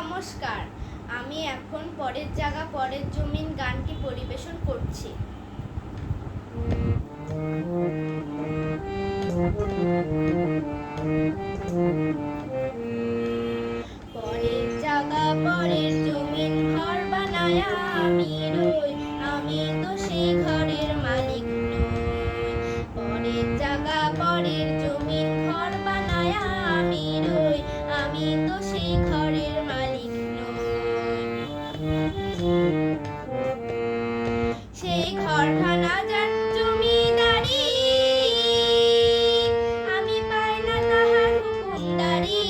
নমস্কার, আমি এখন পরের জায়গা পরের জমিন গানটি পরিবেশন করছি। পরের জায়গা পরের জমিন ঘর বানায়া আমি রই, আমি তো সেই ঘরের মালিক নই। পরের জায়গা পরের জমিন ঘর বানায়া আমি রই, আমি তো সেই ঘরের মালিক নই। সেই ঘরখানা যার জমিদারি, আমি পাই না তাহার হুকুমদারি।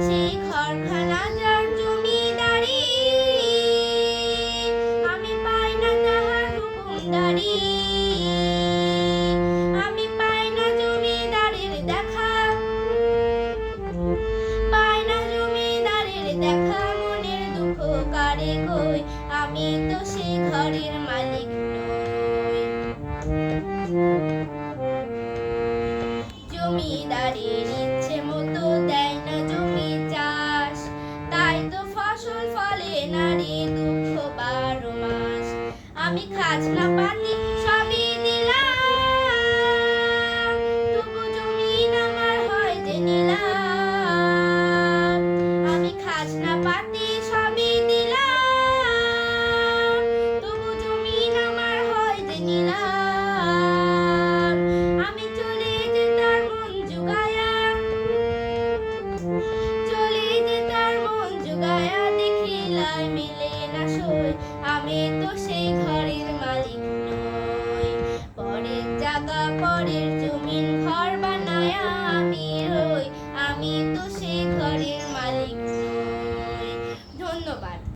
সেই ঘরখানা যার জমিদারি, আমি পাই না তাহার হুকুমদারি। আমি পাই না জমিদারের দেখা, পাই না জমিদারের দেখা, মনের দুঃখ কারে কই, আমি তো সেই ঘরের মালিক নই। জমিদারের ইচ্ছে মতো দেয় না জমি চাষ, তাই তো ফসল ফলে না রে দুঃখ 12 মাস। আমি খাজনা পাতি